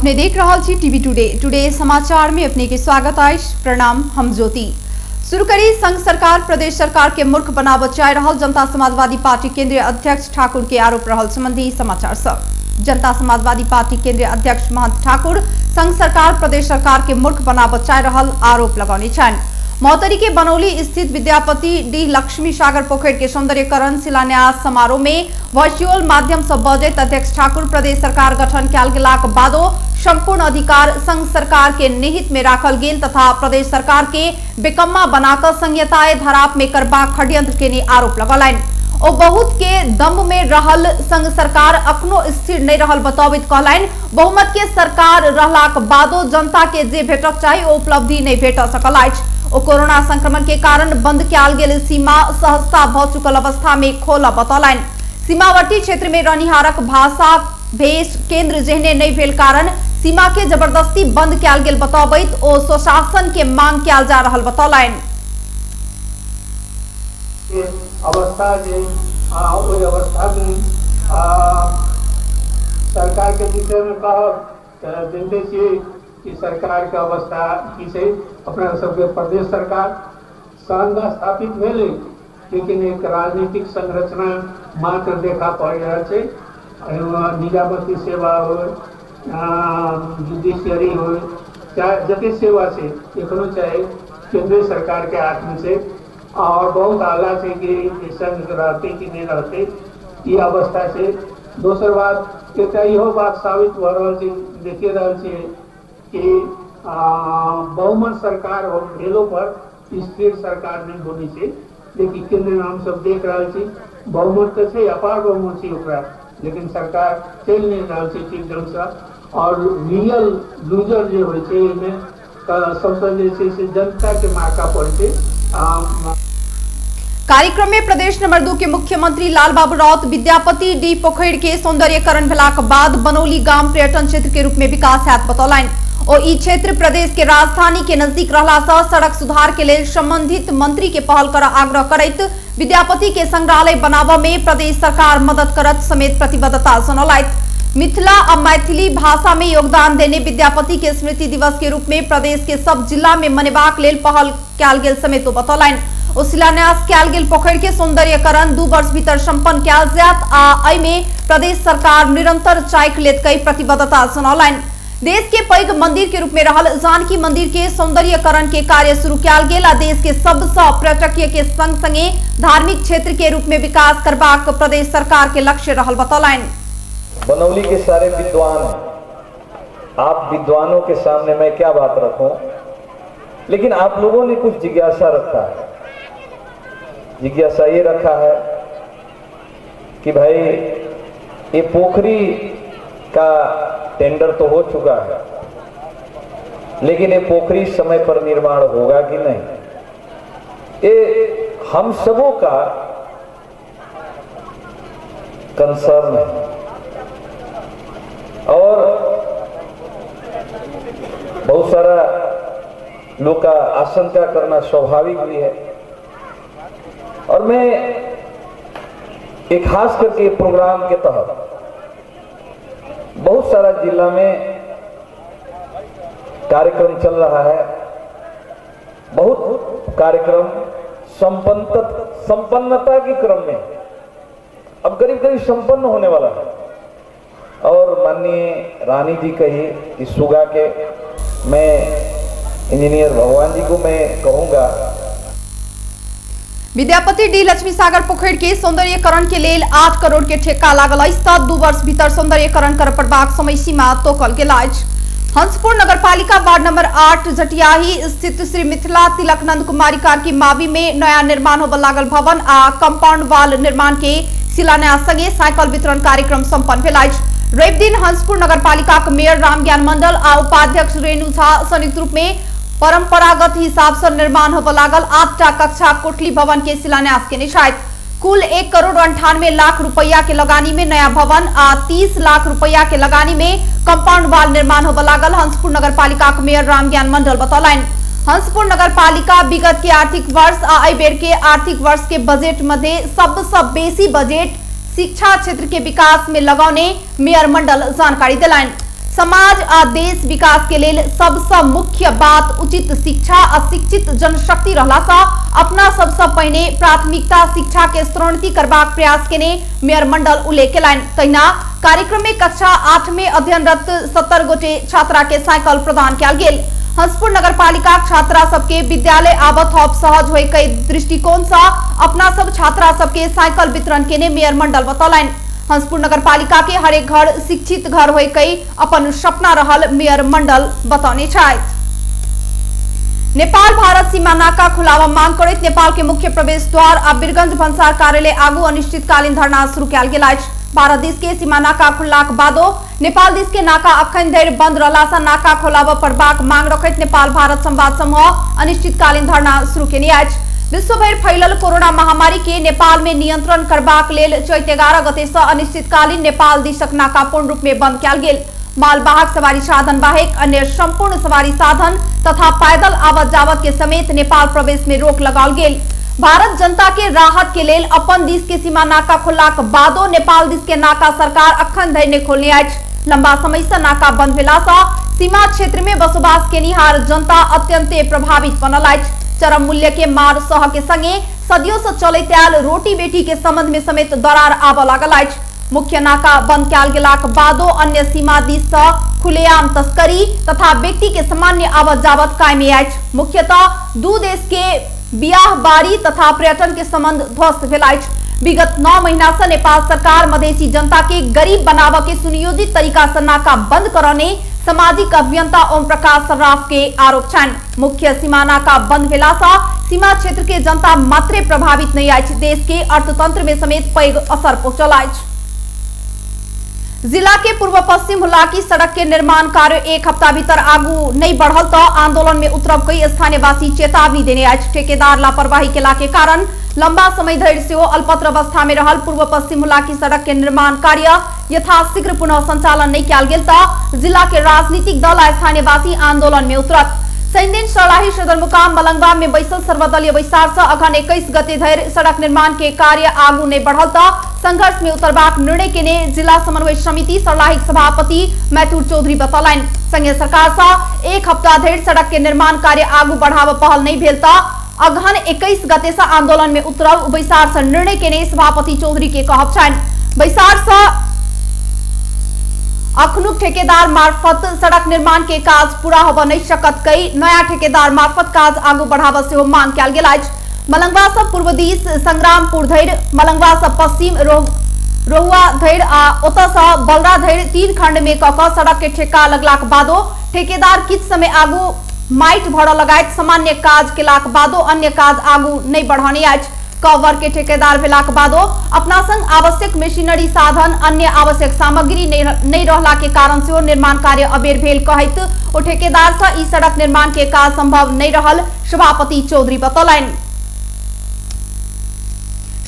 अपने देख रहा छी टीवी टुडे समाचार में अपने के स्वागत है। प्रणाम, हम ज्योति। शुरू करी संघ सरकार प्रदेश सरकार के मूर्ख बनाव चाह रहल जनता समाजवादी पार्टी केंद्रीय अध्यक्ष ठाकुर के आरोप रहल संबंधी समाचार सब। जनता समाजवादी पार्टी केंद्रीय अध्यक्ष महंत ठाकुर संघ सरकार प्रदेश सरकार के मूर्ख बनाव चाह रहल आरोप लगौने छन्। महोत्तरी के बनौली स्थित विद्यापति डी लक्ष्मी सागर पोखर के सौंदर्यकरण शिलान्यास समारोह में वर्चुअल माध्यम से बजैत अध्यक्ष ठाकुर प्रदेश सरकार गठन कयल गेलाक बादो संपूर्ण अधिकार संघ सरकार के निहित में राखल गेल तथा प्रदेश सरकार के बेकम्मा बनाकर संहिताए धराप में करबाक षड्यंत्र के आरोप लगौलनि। ओ बहुत के दम में रहल संघ सरकार अखनो स्थिर नहीं रहल बतौबैत कहलनि बहुमत के सरकार रहलाक बादो जनता के जे भेटक चाही ओ उपलब्धि नहीं भेट सकल अछि। ओ कोरोना संक्रमण के कारण बंद कयल गेल सीमा सहजता भ चुकल अवस्था में खोल बतौलनि। सीमावर्ती क्षेत्र में रहनिहारक भाषा भेष केंद्र जेहने नहीं भेल कारण सीमा के जबरदस्ती बंद कयल गेल बतौबैत ओ स्वशासन के मांग कयल जा रहल बतौलनि। अवस्था ओई अवस्था में सरकार के विषय में कहब देखते छियै कि सरकार के अवस्था की छै। अपना सबके प्रदेश सरकार संघ स्थापित भेलै लेकिन एक राजनीतिक संरचना मात्र देखा पड़ रहा है। निजामती सेवा हो जुडिशियरी हो चाहे जते सेवा से एखनो चाहे केंद्रीय सरकार के हाथ में से और बहुत आला से कि संघ रहते कि नहीं रहते ये अवस्था से। दोसर बात एक इहो बात साबित भ रहल छै, देखिए रहल छियै कि बहुमत सरकार भेलो पर स्थिर सरकार नहीं होनी चाहिए। लेकिन केंद्र में हम सब देख रहे छी बहुमत तो है, अपार बहुमत है ओकरा, लेकिन सरकार चल नहीं रहा है ठीक ढंग से। और रियल लूजर जो होय छै एमे सबसे जे छै से जनता के मार्का पड़े। कार्यक्रम में प्रदेश नंबर 2 के मुख्यमंत्री लाल बाबू राउत विद्यापति डी पोखर के सौंदर्यकरण भेलाक बाद बनौली गांव पर्यटन क्षेत्र के रूप में विकास हैत बतौलनि। ओ ई क्षेत्र प्रदेश के राजधानी के नजदीक रहला से सड़क सुधार के लिए संबंधित मंत्री के पहल कर आग्रह करैत विद्यापति के संग्रहालय बनावा में प्रदेश सरकार मदद करत समेत प्रतिबद्धता जनौलथि। मिथिला और मैथिली भाषा में योगदान देने विद्यापति के स्मृति दिवस के रूप में प्रदेश के सब जिला में मनेबाक लेल पहल कयल गेल समेत बतौलनि। ओ शिलान्यास कयल गेल पोखर के सौंदर्यकरण 2 वर्ष भीतर संपन्न कयल जायत आ एहि में प्रदेश सरकार निरंतर चाइक लेत कई प्रतिबद्धता जनौलनि। देश के पैघ मंदिर के रूप में रहल जानकी मंदिर के सौंदर्यकरण के कार्य शुरू कयल गेल आ देश के सबसे पर्यटकीय के संग संगे धार्मिक क्षेत्र के रूप में विकास करबाक प्रदेश सरकार के लक्ष्य रहल बतौलनि। बनौली के सारे विद्वान, आप विद्वानों के सामने मैं क्या बात रखूं, लेकिन आप लोगों ने कुछ जिज्ञासा रखा है। जिज्ञासा ये रखा है कि भाई ये पोखरी का टेंडर तो हो चुका है, लेकिन ये पोखरी समय पर निर्माण होगा कि नहीं, ये हम सबों का कंसर्न है। और बहुत सारा लोग का आशंका करना स्वाभाविक भी है। और मैं एक खास करके प्रोग्राम के तहत बहुत सारा जिला में कार्यक्रम चल रहा है। बहुत कार्यक्रम संपन्नता के क्रम में अब करीब करीब संपन्न होने वाला है। और माननीय रानी जी कही कि सुगा के मैं इंजीनियर भगवान जी को मैं कहूंगा विद्यापति डी लक्ष्मी सागर पोखर के सौंदर्यकरण के लेल 8 करोड़ के ठेका लागल अछि। 2 वर्ष भीतर सौंदर्यकरण कर पड़बाक समय सीमा तोकल गेल अछि। हंसपुर नगरपालिका वार्ड नंबर 8 जटियाही स्थित श्री मिथिला तिलक नंद कुमारी कार्की मावी में नया निर्माण होबय लागल भवन आ कंपाउंड वाल निर्माण के शिलान्यास संगे साइकिल वितरण कार्यक्रम संपन्न भेल अछि। रवि दिन हंसपुर नगरपालिका के मेयर रामज्ञान मंडल आ उपाध्यक्ष रेणु झा संयुक्त रूप में परंपरागत हिसाब से निर्माण होबय लागल 8टा कक्षा कोठली भवन के शिलान्यास केने छथि। कुल 1 करोड़ 98 लाख रुपया के लगानी में नया भवन आ 30 लाख रुपया के लगानी में कंपाउंड वाल निर्माण होबय लागल हंसपुर नगरपालिका के मेयर रामज्ञान मंडल बतौलनि। हंसपुर नगरपालिका विगत के आर्थिक वर्ष आ एहि बेर के आर्थिक वर्ष के बजट मध्य सबसे बेसी बजट शिक्षा क्षेत्र के विकास में लगौने मेयर मंडल जानकारी दिलाइन। समाज आ देश विकास के लेल सबसे मुख्य बात उचित शिक्षा आ शिक्षित जनशक्ति रहला सा अपना सबसे पहिने प्राथमिकता शिक्षा के स्तरोन्नति करबाक प्रयास केने मेयर मंडल उल्लेख केलनि। तहिना कार्यक्रम में कक्षा 8 में अध्ययनरत 70 गोटे छात्रा के साइकिल प्रदान कयल गेल। हंसपुर नगरपालिका छात्रा सबके विद्यालय आबत हब सहज होय के दृष्टिकोण से अपना सब छात्रा सबके साइकिल वितरण केने मेयर मंडल बतौलनि। हंसपुर नगरपालिका के हरेक घर शिक्षित घर होय के अपन सपना रहल मेयर मंडल बतौने छथि। नेपाल भारत सीमा नाका खुलावा मांग करैत नेपाल के मुख्य प्रवेश द्वार आ वीरगंज भन्सार कार्यालय आगू अनिश्चितकालीन धरना शुरू कयल गेल अछि। भारत देश के सीमा नाका खुललाक बादो नेपाल देश के नाका अखन धरि बंद रहला सा नाका खोलाबा पड़बाक मांग रखैत नेपाल भारत संवाद समूह अनिश्चितकालीन धरना शुरू केने अछि। विश्व भर फैलल कोरोना महामारी के नेपाल में नियंत्रण करबाक लेल चैत 11 गते से अनिश्चितकालीन नेपाल देशक नाका पूर्ण रूप में बंद कयल गेल। मालवाहक सवारी साधन बाहेक अन्य संपूर्ण सवारी साधन तथा पैदल आवत जावत के समेत नेपाल प्रवेश में रोक लगाल गेल। भारत जनता के राहत के लेल अपन देश के सीमा नाका खोललाक बादो नेपाल देश के नाका सरकार अखन धरि नहि खोलने अछि। लंबा समय से नाका बंद भेला सा सीमा क्षेत्र में बसोबास केनिहार जनता अत्यंते प्रभावित बनल अछि। चरम मूल्य के मार सह के संगे सदियों से चलैत आयल रोटी बेटी के संबंध में समेत दरार आबऽ लागल अछि। मुख्य नाका बंद कयल गेलाक बादो अन्य सीमा दिस से खुलेआम तस्करी तथा व्यक्ति के सामान्य आवत जावत कायमे अछि। मुख्यतः दू देश के बियाह बाड़ी तथा पर्यटन के संबंध ध्वस्त भेल अछि। विगत 9 महीना से नेपाल सरकार मधेसी जनता के गरीब बनाव के सुनियोजित तरीका से नाका बंद करने सामाजिक अभियंता ओम प्रकाश सर्राफ के आरोप छन्। मुख्य सीमा नाका बंद भेला सा सीमा क्षेत्र के जनता मात्रे प्रभावित नहीं अछि, देश के अर्थतंत्र में समेत पैघ असर पहुंचल अछि। जिला के पूर्व पश्चिम हुलाकी सड़क के निर्माण कार्य 1 हफ्ता भीतर आगू नहीं बढ़ल तो आंदोलन में उतरब कई स्थानीयवासी चेतावनी देने अछि। ठेकेदार लापरवाही केला के कारण लंबा समय धरि से अल्पत्र अवस्था में रहल पूर्व पश्चिम हुलाकी सड़क के निर्माण कार्य यथाशीघ्र पुनः संचालन नहीं कयल गेल तो जिला के राजनीतिक दल आ स्थानीयवासी आंदोलन में उतरत। दिन सर्लाही सदरमुकाम मलंगवा में बैसल सर्वदलीय बैसार से अखन 21 गते धरि सड़क निर्माण के कार्य आगू नहीं बढ़ल तो संघर्ष में उतरबाक निर्णय केने जिला समन्वय समिति सर्लाही सभापति मैथुर चौधरी बतौलनि। संघीय सरकार से 1 हफ्ता धरि सड़क के निर्माण कार्य आगू बढ़ाव पहल नहीं भेल तो अगहन 21 गते से आंदोलन में उतरल बैसार से निर्णय केने सभापति चौधरी के कहब छनि। बैसार से अखनुक ठेकेदार मार्फत सड़क निर्माण के काज पूरा होबऽ नहीं सकत कई नया ठेकेदार मार्फत काज आगू बढ़ावा से मांग कयल गेल अछि। मलंगवा से पूर्व दिस संग्रामपुर धरि, मलंगवा से पश्चिम रोहुआ धरि आ ओतऽ से बलरा धरि 3 खंड में कऽ सड़क के ठेका लगलाक बादो ठेकेदार किछ समय आगू माइट भरऽ लगायत सामान्य काज केलाक बादो अन्य काज आगू नहीं बढ़ाने अछि। कवर के ठेकेदार भेलाक बादो अपना संग आवश्यक मशीनरी साधन अन्य आवश्यक सामग्री नहीं रहला के कारण से निर्माण कार्य अबेर भेल कहैत ओ ठेकेदार से ई सड़क निर्माण के काज संभव नहीं रहल सभापति चौधरी बतौलनि।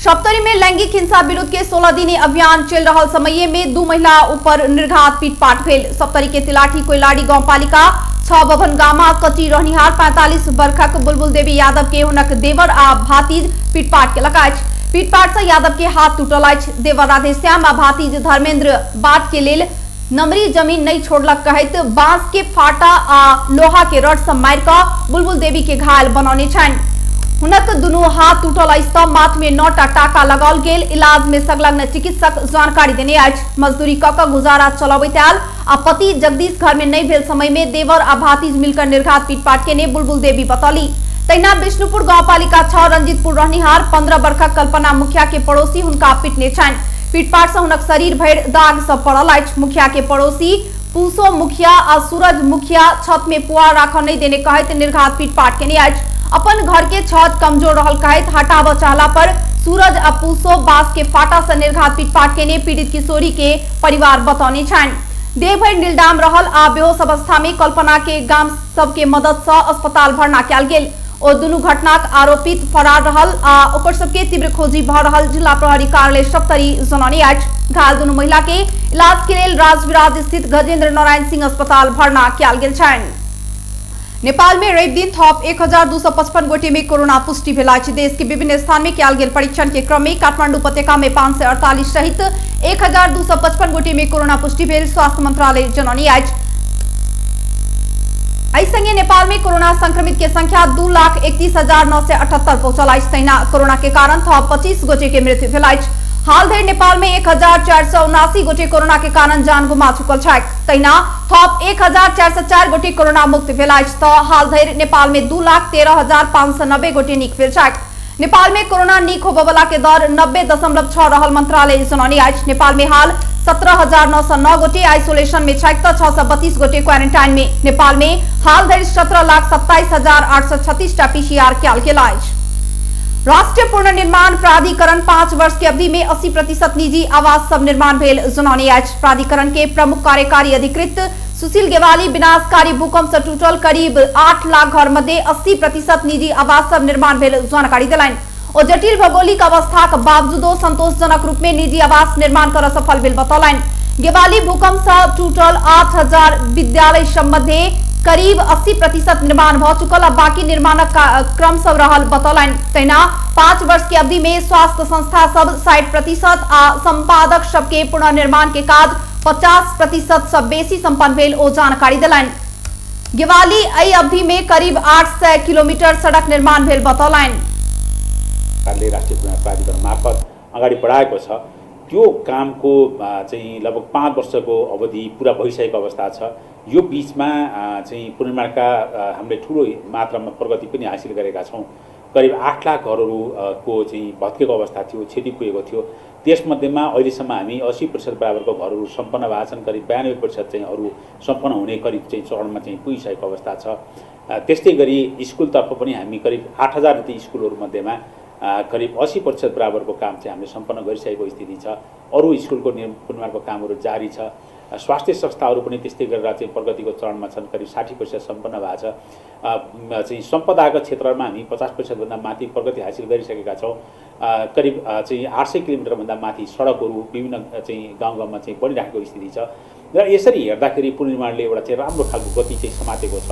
सप्तरी में लैंगिक हिंसा विरुद्ध के 16 दिनी अभियान चल रहा समय में 2 महिला ऊपर निर्घात पीटपाट भेल। सप्तरी के तिलाठी कोइलाड़ी गांव पालिका 6 बभन गामा कची रहनिहार 45 वर्षक बुलबुल देवी यादव के हुनक देवर आ भातीज पीटपाट केलक अछि। पीटपाट से यादव के हाथ टूटल अछि। देवर राधेश्याम आ भातीज धर्मेंद्र बाट के लेल नमरी जमीन नहीं छोड़लक कहैत बांस के फाटा आ लोहा के रड से मार कर बुलबुल देवी के घायल बनौने छनि। हुनक दुनू हाथ टूटल अछि तऽ माथ में 9 टा टाका लगाओल गेल। इलाज में संलग्न चिकित्सक जानकारी देने अछि। मजदूरी कऽ कऽ गुजारा चलबैत आयल आ पति जगदीश घर में नहीं भेल समय में देवर आ भातीज मिलकर निर्घात पीटपाट केने बुलबुल देवी बतौली। तहिना विष्णुपुर गांव पालिका 6 रंजीतपुर रहनिहार 15 वर्षक कल्पना मुखिया के पड़ोसी हुनका पीटने छनि। पीटपाट से हुनक शरीर भरि दाग से पड़ल अछि। मुखिया के पड़ोसी पूसो मुखिया आ सूरज मुखिया छत में पुआर राखऽ नहीं देने कहैत निर्घात पीटपाट केने अछि। अपन घर के छत कमजोर रहल कहैत हटाबऽ चाहला पर सूरज आ पूसो बांस के फाटा से निर्घात पीटपाट केने पीड़ित किशोरी के परिवार बतौने छनि। देह भरि नीलडाम रहल आ बेहोश अवस्था में कल्पना के गाम सबके मदद से अस्पताल भर्ना कयल गेल। ओ दुनू घटनाक आरोपित फरार रहल आ ओकर सबके तीव्र खोजी भऽ रहल जिला प्रहरी कार्यालय सप्तरी जनौने अछि। घायल दुनू महिला के इलाज के लेल राजविराज स्थित गजेंद्र नारायण सिंह अस्पताल भर्ना कयल गेल छनि। नेपाल में रवि दिन थप 1255 गोटे में कोरोना पुष्टि भेल अछि। देश के विभिन्न स्थान में कयल गेल परीक्षण के क्रम में काठमांडू उपत्यका में 548 सहित 1255 गोटे में कोरोना पुष्टि भेल स्वास्थ्य मंत्रालय जनौने अछि। एहि संगे नेपाल में कोरोना संक्रमित के संख्या 2,31,978 पहुंचल अछि। तहिना कोरोना के कारण थप 25 गोटे के मृत्यु भेल अछि। हाल धरि नेपाल में 1479 गोटे कोरोना के कारण जान गुमा चुकल छथि। तहिना थप 1404 गोटे कोरोना मुक्त भेल अछि तऽ हाल धरि नेपाल में 2,13,590 गोटे नीक भेल छथि। नेपाल में कोरोना नीक होबयवला के दर 90.6 रहल मंत्रालय जनौने अछि। नेपाल में हाल 17,909 गोटे आइसोलेशन में छथि तऽ 632 गोटे क्वारंटाइन में। नेपाल में हाल धरि 17,27,836 PCR कयल गेल अछि। राष्ट्रीय पुनर्निर्माण प्राधिकरण 5 वर्ष की अवधि में 80% निजी आवास सब निर्माण भेल जनौने अछि। प्राधिकरण के प्रमुख कार्यकारी अधिकृत सुशील गेवाली विनाशकारी भूकंप से टूटल करीब 8 लाख घर मध्ये 80% निजी आवास सब निर्माण भेल जानकारी देलनि। ओ जटिल भौगोलिक अवस्था के बावजूदो संतोषजनक रूप में निजी आवास निर्माण कर सफल भेल बतौलनि। गेवाली भूकंप से टूटल 8,000 विद्यालय सब मध्ये करीब 80% निर्माण भ चुकल आ बाकी निर्माणक क्रम सब रहल बतौलनि। तहिना 5 वर्ष की अवधि में स्वास्थ्य संस्था सब 60% आ संपादक सबके पुनर्निर्माण के काज 50% से बेसी संपन्न भेल ओ जानकारी देलनि। गेवाली एहि अवधि में करीब 800 किलोमीटर सड़क निर्माण भेल बतौलनि। राष्ट्रिय पुनर्निर्माण प्राधिकरण मार्फत अगाडि बढाएको छ त्यो कामको चाहिँ लगभग 5 वर्षको अवधि पूरा भइसकेको अवस्था छ। यो बीचमा चाहिँ पुनर्निर्माणका हामीले ठूलो मात्रामा प्रगति पनि हासिल गरेका छौं। करिब 8 लाख घरहरूको चाहिँ भत्केको अवस्था थियो, क्षति पुगेको थियो। त्यसमध्येमा अहिलेसम्म हामी 80% बराबरको घरहरू सम्पन्न भएका छन्। करिब 92% चाहिँ अरू सम्पन्न हुने करिब चाहिँ चरणमा चाहिँ पुगिसकेको अवस्था छ। त्यस्तै गरी स्कुलतर्फ पनि हामी करिब 8,000 जति स्कुलहरू मध्येमा करिब 80% बराबरको काम चाहिँ हामीले सम्पन्न गरिसकेको स्थिति छ। अरू स्कुलको पुनर्निर्माणको कामहरू जारी छ। स्वास्थ्य संस्थाहरू पनि त्यस्तै गरेर चाहिँ प्रगतिको चरणमा छन्। करिब 60% सम्पन्न भएको छ। चाहिँ सम्पदाको क्षेत्रमा हामी 50% भन्दा माथि प्रगति हासिल गरिसकेका छौं। करिब चाहिँ 800 किलोमिटर भन्दा माथि सडकहरू विभिन्न चाहिँ गाउँ-गाउँमा चाहिँ बनिरहेको स्थिति छ। र यसरी हेर्दाखेरि पुनर्निर्माणले एउटा चाहिँ राम्रो खालको गति चाहिँ समातेको छ।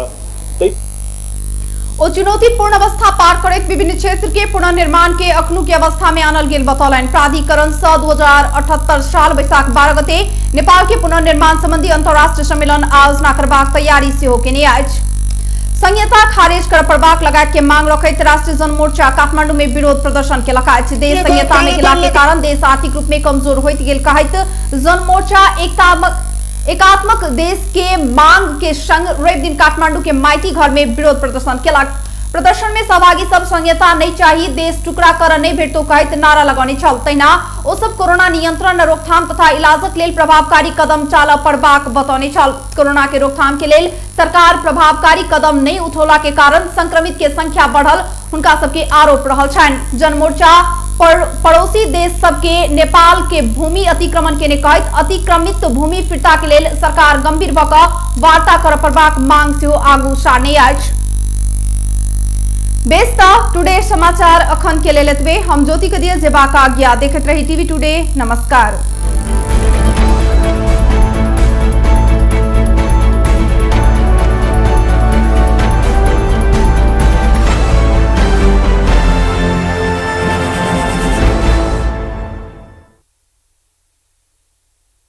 ओ चुनौतीपूर्ण अवस्था पार करैत विभिन्न क्षेत्र के पुनर्निर्माण के अखनु की अवस्था में आनल गेल बतौलनि। प्राधिकरण से 2078 साल वैशाख 12 गते नेपाल के पुनर्निर्माण संबंधी अंतर्राष्ट्रीय सम्मेलन आयोजना करबाक तैयारी सेहो केने अछि। संहिता खारिज कर पड़बाक लगायत के मांग रखैत राष्ट्रीय जनमोर्चा काठमांडू में विरोध प्रदर्शन केलक अछि। देश संहिता में गेला के कारण देश आर्थिक रूप में कमजोर होइत गेल कहैत जनमोर्चा एकात्मक देश के मांग के संग रवि दिन काठमांडू के माइती घर में विरोध प्रदर्शन केलक। प्रदर्शन में सहभागी सब संहिता नहीं चाहिए, देश टुकड़ा कर नहीं भेटतो कहैत नारा लगौने छल। तहिना ओ सब कोरोना नियंत्रण रोकथाम तथा इलाजक लेल प्रभावकारी कदम चालऽ पड़बाक बतौने छल। कोरोना के रोकथाम के लेल सरकार प्रभावकारी कदम नहीं उठौला के कारण संक्रमित के संख्या बढ़ल हुनका सबके आरोप रहल छनि। जनमोर्चा पड़ोसी देश सबके नेपाल के भूमि अतिक्रमण के कहैत अतिक्रमित भूमि फिर्ता के लेल सरकार गंभीर भऽ कऽ वार्ता करऽ पड़बाक मांग सेहो आगू सारने अछि। बेस्ता टुडे समाचार अखन के लेल एतबे। हम ज्योति के दिया जेबाक आज्ञा। देखैत रही टीवी टुडे। नमस्कार।